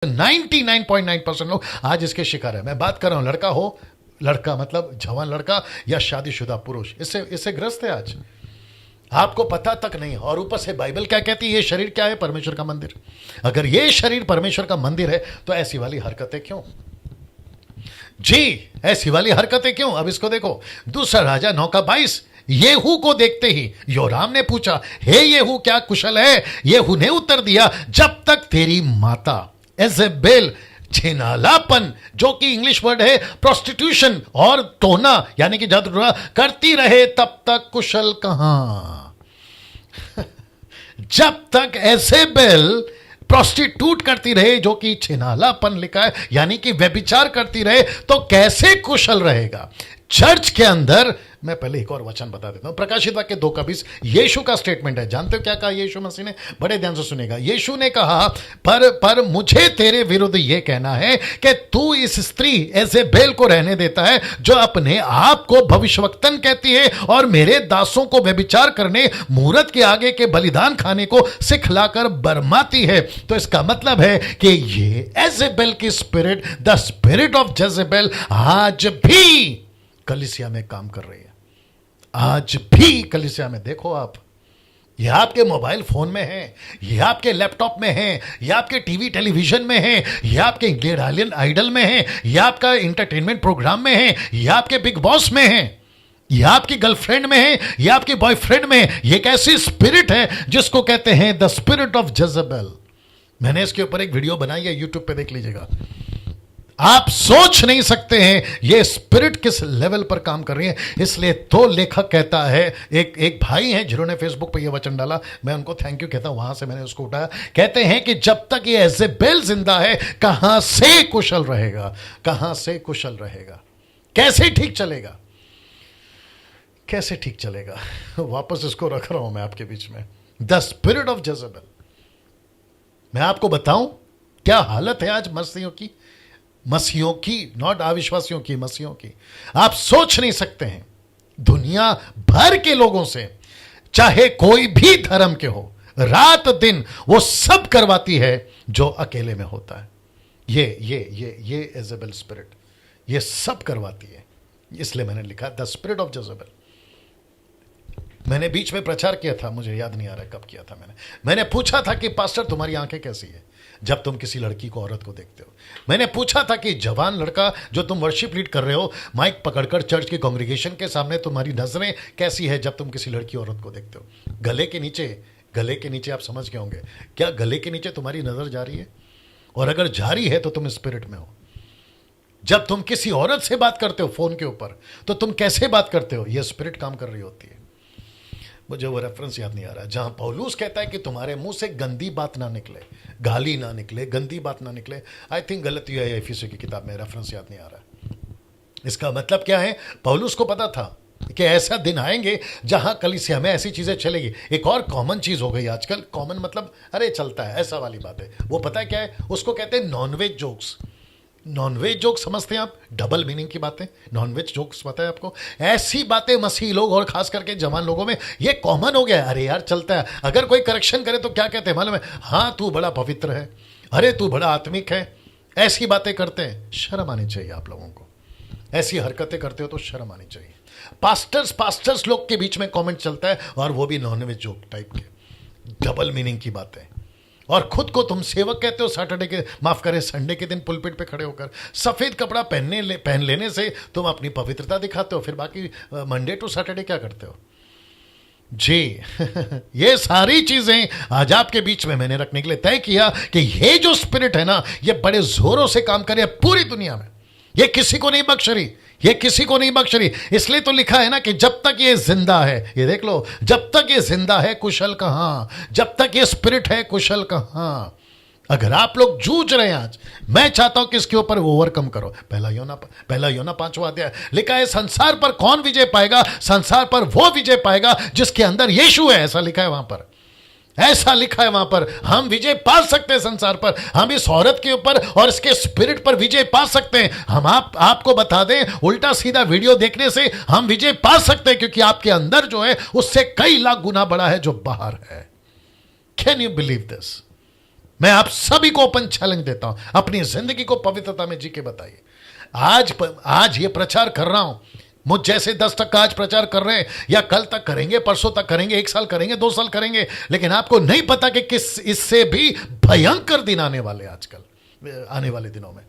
99.9% लोग आज इसके शिकार है। मैं बात कर रहा हूं, लड़का हो, लड़का मतलब जवान लड़का या शादीशुदा पुरुष, इससे ग्रस्त है आज। आपको पता तक नहीं। और ऊपर से बाइबल क्या कहती है, ये शरीर क्या है? परमेश्वर का मंदिर। अगर ये शरीर परमेश्वर का मंदिर है तो ऐसी वाली हरकतें क्यों जी? ऐसी वाली हरकतें क्यों? अब इसको देखो, दूसरा राजा 9:22। येहू को देखते ही योराम ने पूछा, हे येहू क्या कुशल है? येहू ने उत्तर दिया, जब तक तेरी माता एजेबेल छिनालापन, जो कि इंग्लिश वर्ड है प्रोस्टिट्यूशन और टोना यानी कि जादू टोना करती रहे, तब तक कुशल कहां। जब तक एजेबेल प्रोस्टिट्यूट करती रहे, जो कि छिनालापन लिखा है यानी कि व्यभिचार करती रहे, तो कैसे कुशल रहेगा? चर्च के अंदर, मैं पहले एक और वचन बता देता हूं, प्रकाशित वाक्य 2:20, यीशु का स्टेटमेंट है। जानते हो क्या कहा यीशु मसीह ने? बड़े ध्यान से सुनेगा। यीशु ने कहा, पर मुझे तेरे विरुद्ध यह कहना है कि तू इस स्त्री एजेबेल को रहने देता है, जो अपने आप को भविष्यवक्तन कहती है और मेरे दासों को व्यभिचार करने, मूरत के आगे के बलिदान खाने को सिखलाकर बरमाती है। तो इसका मतलब है कि ये एजेबेल की spirit, the spirit of Jezebel, आज भी कलीसिया में काम कर रही है। आज भी कलीसिया में देखो आप, ये आपके मोबाइल फोन में है, ये आपके लैपटॉप में है, ये आपके टीवी टेलीविजन में है, ये आपके इंडियन आइडल में है, ये आपका इंटरटेनमेंट प्रोग्राम में है, ये आपके बिग बॉस में है, ये आपकी गर्लफ्रेंड में है, ये आपके बॉयफ्रेंड में है। ये एक ऐसी स्पिरिट है जिसको कहते हैं द स्पिरिट ऑफ जेजेबेल। मैंने इसके ऊपर एक वीडियो बनाई है, यूट्यूब पे देख लीजिएगा। आप सोच नहीं सकते हैं ये स्पिरिट किस लेवल पर काम कर रही है। इसलिए तो लेखक कहता है, एक भाई हैं जिन्होंने फेसबुक पर यह वचन डाला, मैं उनको थैंक यू कहता हूं, वहां से मैंने उसको उठाया। कहते हैं कि जब तक ये एजेबेल जिंदा है, कहां से कुशल रहेगा? कहां से कुशल रहेगा? कैसे ठीक चलेगा? कैसे ठीक चलेगा? वापस इसको रख रहा हूं मैं आपके बीच में, द स्पिरिट ऑफ जेजेबेल। मैं आपको बताऊं क्या हालत है आज मसीहों की, नॉट अविश्वासियों की, मसीहों की। आप सोच नहीं सकते हैं, दुनिया भर के लोगों से, चाहे कोई भी धर्म के हो, रात दिन वो सब करवाती है जो अकेले में होता है। ये एजेबेल स्पिरिट ये सब करवाती है। इसलिए मैंने लिखा द स्पिरिट ऑफ जेजेबेल। मैंने बीच में प्रचार किया था, मुझे याद नहीं आ रहा कब किया था। मैंने पूछा था कि पास्टर तुम्हारी आंखें कैसी है जब तुम किसी लड़की को, औरत को देखते हो? मैंने पूछा था कि जवान लड़का जो तुम वर्शिप लीड कर रहे हो, माइक पकड़कर चर्च की कांग्रेगेशन के सामने, तुम्हारी नजरें कैसी है जब तुम किसी लड़की औरत को देखते हो? गले के नीचे आप समझ गए होंगे, क्या गले के नीचे तुम्हारी नजर जा रही है? और अगर जा रही है तो तुम स्पिरिट में हो। जब तुम किसी औरत से बात करते हो फोन के ऊपर, तो तुम कैसे बात करते हो? यह स्पिरिट काम कर रही होती है। मुझे वो रेफरेंस याद नहीं आ रहा जहां पौलुस कहता है कि तुम्हारे मुंह से गंदी बात ना निकले, गाली ना निकले, गंदी बात ना निकले। आई थिंक गलती है एफिसियों की किताब में, रेफरेंस याद नहीं आ रहा। इसका मतलब क्या है? पौलुस को पता था कि ऐसा दिन आएंगे जहां कलीसिया में ऐसी चीजें चलेगी। एक और कॉमन चीज हो गई आजकल, कॉमन मतलब अरे चलता है ऐसा वाली बात है। वो पता है क्या है? उसको कहते हैं नॉनवेज जोक्स। नॉनवेज जोक समझते हैं आप? डबल मीनिंग की बातें, नॉनवेज जोक्स पता है आपको? ऐसी बातें मसीही लोग और खास करके जवान लोगों में ये कॉमन हो गया है। अरे यार चलता है। अगर कोई करेक्शन करे तो क्या कहते हैं मालूम है? हाँ तू बड़ा पवित्र है, अरे तू बड़ा आत्मिक है। ऐसी बातें करते हैं, शर्म आनी चाहिए आप लोगों को। ऐसी हरकतें करते हो तो शर्म आनी चाहिए। पास्टर्स लोग के बीच में कॉमेंट चलता है, और वो भी नॉनवेज जोक टाइप के, डबल मीनिंग की बातें। और खुद को तुम सेवक कहते हो, संडे के दिन पुलपिट पे खड़े होकर सफेद कपड़ा पहन लेने से तुम अपनी पवित्रता दिखाते हो, फिर बाकी मंडे टू सैटरडे क्या करते हो जी? ये सारी चीजें आज आपके बीच में मैंने रखने के लिए तय किया कि ये जो स्पिरिट है ना, ये बड़े जोरों से काम करे पूरी दुनिया में। ये किसी को नहीं बख्श रही, ये किसी को नहीं बख्श रही। इसलिए तो लिखा है ना कि जब तक ये जिंदा है, ये देख लो, जब तक ये जिंदा है कुशल कहां? जब तक ये स्पिरिट है कुशल कहां? अगर आप लोग जूझ रहे हैं आज, मैं चाहता हूं कि इसके ऊपर ओवरकम करो। पहला योना 5वां अध्याय लिखा है, संसार पर कौन विजय पाएगा? संसार पर वो विजय पाएगा जिसके अंदर यीशु है। ऐसा लिखा है वहां पर, ऐसा लिखा है वहां पर। हम विजय पा सकते हैं संसार पर, हम इस औरत के ऊपर और इसके स्पिरिट पर विजय पा सकते हैं। हम आपको बता दें, उल्टा सीधा वीडियो देखने से हम विजय पा सकते हैं, क्योंकि आपके अंदर जो है उससे कई लाख गुना बड़ा है जो बाहर है। Can you believe this? मैं आप सभी को ओपन चैलेंज देता हूं, अपनी जिंदगी को पवित्रता में जी के बताइए। आज ये प्रचार कर रहा हूं, मुझ जैसे 10 तक का आज प्रचार कर रहे हैं, या कल तक करेंगे, परसों तक करेंगे, 1 साल करेंगे, 2 साल करेंगे, लेकिन आपको नहीं पता कि किस इससे भी भयंकर दिन आने वाले, आजकल आने वाले दिनों में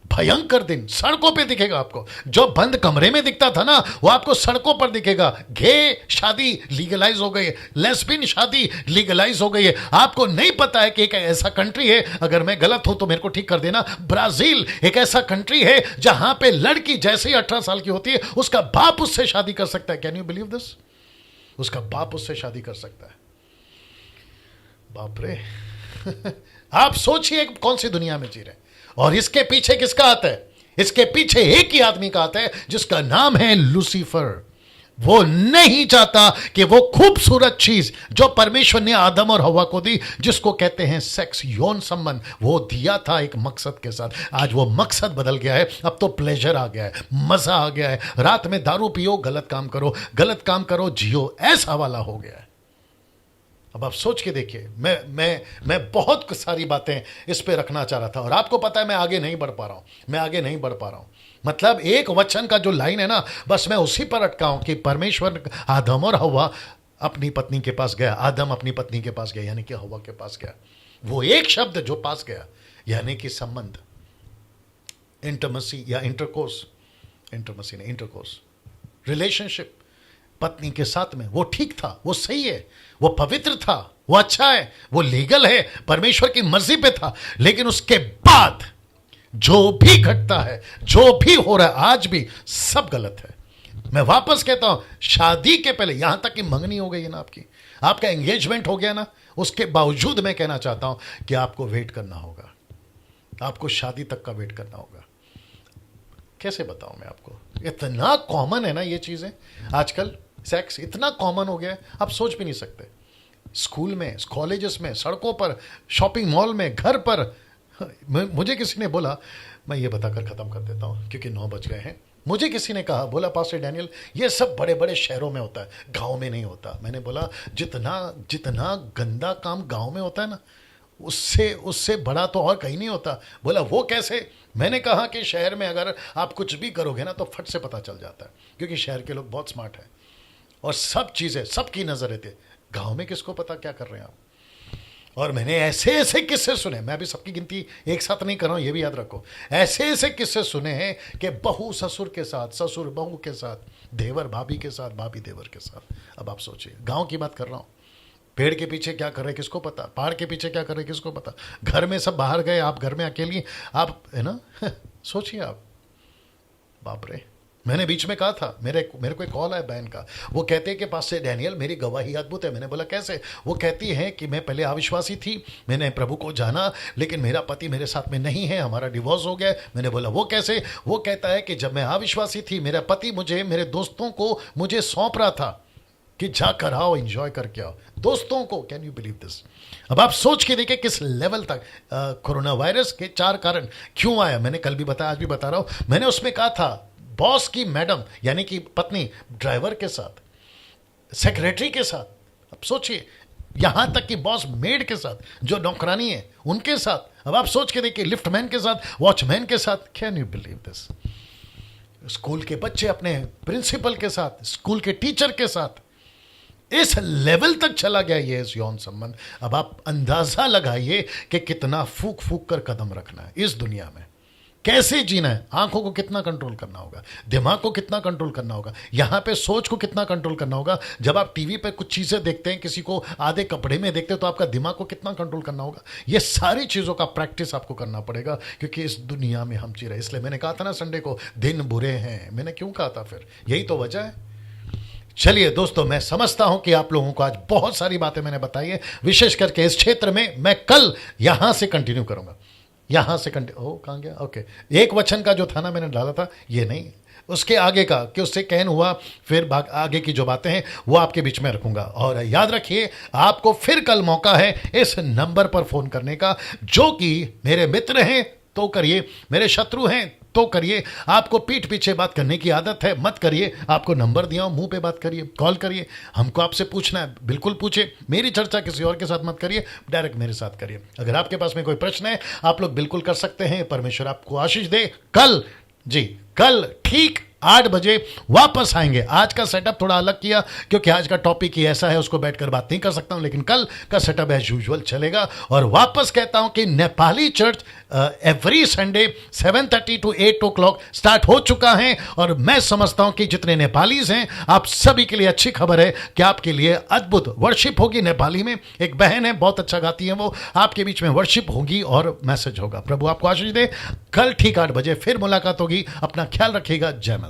भयंकर दिन सड़कों पे दिखेगा आपको। जो बंद कमरे में दिखता था ना, वो आपको सड़कों पर दिखेगा। गे शादी लीगलाइज हो गई है, लेस्बियन शादी लीगलाइज हो गई है। आपको नहीं पता है कि एक ऐसा कंट्री है, अगर मैं गलत हूं तो मेरे को ठीक कर देना, ब्राजील एक ऐसा कंट्री है जहां पे लड़की जैसे ही 18 साल की होती है, उसका बाप उससे शादी कर सकता है। Can you believe this? उसका बाप उससे शादी कर सकता है। बाप रे आप सोचिए कौन सी दुनिया में जी रहे हैं। और इसके पीछे किसका हाथ है? इसके पीछे एक ही आदमी का हाथ है, जिसका नाम है लूसीफर। वो नहीं चाहता कि वो खूबसूरत चीज जो परमेश्वर ने आदम और हवा को दी, जिसको कहते हैं सेक्स, यौन संबंध, वो दिया था एक मकसद के साथ। आज वो मकसद बदल गया है। अब तो प्लेजर आ गया है, मजा आ गया है। रात में दारू पियो, गलत काम करो, गलत काम करो, जियो, ऐसा वाला हो गया है। अब आप सोच के देखिए, मैं बहुत सारी बातें इस पे रखना चाह रहा था, और आपको पता है मैं आगे नहीं बढ़ पा रहा हूं। मतलब एक वचन का जो लाइन है ना, बस मैं उसी पर अटका हूं कि परमेश्वर आदम और हवा अपनी पत्नी के पास गया, आदम अपनी पत्नी के पास गया, यानी कि हवा के पास गया। वो एक शब्द जो पास गया, यानी कि संबंध, इंटरमसी या इंटरकोर्स, इंटरमसी नहीं, इंटरकोर्स, रिलेशनशिप पत्नी के साथ में, वो ठीक था, वो सही है, वो पवित्र था, वो अच्छा है, वो लीगल है, परमेश्वर की मर्जी पे था। लेकिन उसके बाद जो भी घटता है, जो भी हो रहा है आज भी, सब गलत है। मैं वापस कहता हूं, शादी के पहले, यहां तक कि मंगनी हो गई है ना आपकी, आपका एंगेजमेंट हो गया ना, उसके बावजूद मैं कहना चाहता हूं कि आपको वेट करना होगा, आपको शादी तक का वेट करना होगा। कैसे बताऊं मैं आपको, इतना कॉमन है ना ये चीजें आजकल। सेक्स इतना कॉमन हो गया है, आप सोच भी नहीं सकते। स्कूल में, कॉलेजेस में, सड़कों पर, शॉपिंग मॉल में, घर पर। मुझे किसी ने बोला, मैं ये बताकर ख़त्म कर देता हूँ क्योंकि 9 बज गए हैं। मुझे किसी ने कहा, बोला पास्टर डैनियल ये सब बड़े बड़े शहरों में होता है, गांव में नहीं होता। मैंने बोला जितना गंदा काम गांव में होता है ना, उससे बड़ा तो और कहीं नहीं होता। बोला वो कैसे? मैंने कहा कि शहर में अगर आप कुछ भी करोगे ना तो फट से पता चल जाता है, क्योंकि शहर के लोग बहुत स्मार्ट हैं और सब चीज़ें सबकी नज़र रहती है। गांव में किसको पता क्या कर रहे हैं आप? और मैंने ऐसे ऐसे किस्से सुने, मैं अभी सबकी गिनती एक साथ नहीं कर रहा हूँ, ये भी याद रखो। ऐसे ऐसे किस्से सुने हैं कि बहू ससुर के साथ, ससुर बहू के साथ, देवर भाभी के साथ, भाभी देवर के साथ। अब आप सोचिए, गांव की बात कर रहा हूँ। पेड़ के पीछे क्या कर रहे किसको पता, पहाड़ के पीछे क्या कर रहे किसको पता, घर में सब बाहर गए, आप घर में अकेली, आप है ना सोचिए आप। बाप रे, मैंने बीच में कहा था, मेरे को एक कॉल आया बहन का, वो कहते हैं कि पास्टर डैनियल मेरी गवाही अद्भुत है। मैंने बोला कैसे? वो कहती है कि मैं पहले अविश्वासी थी, मैंने प्रभु को जाना, लेकिन मेरा पति मेरे साथ में नहीं है, हमारा डिवोर्स हो गया। मैंने बोला वो कैसे? वो कहता है कि जब मैं अविश्वासी थी, मेरा पति मुझे, मेरे दोस्तों को मुझे सौंप रहा था कि जाकर आओ, एंजॉय करके आओ, दोस्तों को। Can you believe this? अब आप सोच के देखिए किस लेवल तक कोरोना वायरस के 4 कारण क्यों आया। मैंने कल भी बताया, आज भी बता रहा हूं। मैंने उसमें कहा था, बॉस की मैडम यानी कि पत्नी ड्राइवर के साथ, सेक्रेटरी के साथ, अब सोचिए, यहां तक कि बॉस मेड के साथ, जो नौकरानी है उनके साथ। अब आप सोच के देखिए, लिफ्टमैन के साथ, वॉचमैन के साथ। Can you believe this? School के बच्चे अपने प्रिंसिपल के साथ, स्कूल के टीचर के साथ, इस लेवल तक चला गया ये यौन संबंध। अब आप अंदाजा लगाइए कि कितना फूक फूक कर कदम रखना है इस दुनिया में, कैसे जीना है। आंखों को कितना कंट्रोल करना होगा, दिमाग को कितना कंट्रोल करना होगा, यहां पे सोच को कितना कंट्रोल करना होगा। जब आप टीवी पे कुछ चीजें देखते हैं, किसी को आधे कपड़े में देखते हैं, तो आपका दिमाग को कितना कंट्रोल करना होगा। ये सारी चीजों का प्रैक्टिस आपको करना पड़ेगा, क्योंकि इस दुनिया में हम जी रहे। इसलिए मैंने कहा था ना संडे को, दिन बुरे हैं। मैंने क्यों कहा था? फिर यही तो वजह है। चलिए दोस्तों, मैं समझता हूं कि आप लोगों को आज बहुत सारी बातें मैंने बताई है, विशेष करके इस क्षेत्र में। मैं कल यहां से कंटिन्यू करूंगा, यहां से कहां गया? ओके, एक वचन का जो था ना मैंने डाला था, ये नहीं, उसके आगे का कि उससे कहन हुआ, फिर आगे की जो बातें हैं वो आपके बीच में रखूंगा। और याद रखिए, आपको फिर कल मौका है इस नंबर पर फोन करने का, जो कि मेरे मित्र हैं तो करिए, मेरे शत्रु हैं तो करिए। आपको पीठ पीछे बात करने की आदत है, मत करिए। आपको नंबर दिया हूं, मुंह पे बात करिए, कॉल करिए। हमको आपसे पूछना है, बिल्कुल पूछिए। मेरी चर्चा किसी और के साथ मत करिए, डायरेक्ट मेरे साथ करिए। अगर आपके पास में कोई प्रश्न है, आप लोग बिल्कुल कर सकते हैं। परमेश्वर आपको आशीष दे। कल, जी कल ठीक 8 बजे वापस आएंगे। आज का सेटअप थोड़ा अलग किया क्योंकि आज का टॉपिक ही ऐसा है, उसको बैठकर बात नहीं कर सकता हूं, लेकिन कल का सेटअप एज यूजुअल चलेगा। और वापस कहता हूं कि Nepali church every Sunday 7:30 to 8 o'clock start हो चुका है। और मैं समझता हूं कि जितने नेपालीज हैं, आप सभी के लिए अच्छी खबर है कि आपके लिए अद्भुत वर्शिप होगी। नेपाली में एक बहन है, बहुत अच्छा गाती है वो, आपके बीच में वर्शिप होगी और मैसेज होगा। प्रभु आपको आशीष दे। कल ठीक 8 बजे फिर मुलाकात होगी। अपना ख्याल रखिएगा। जय मसीह।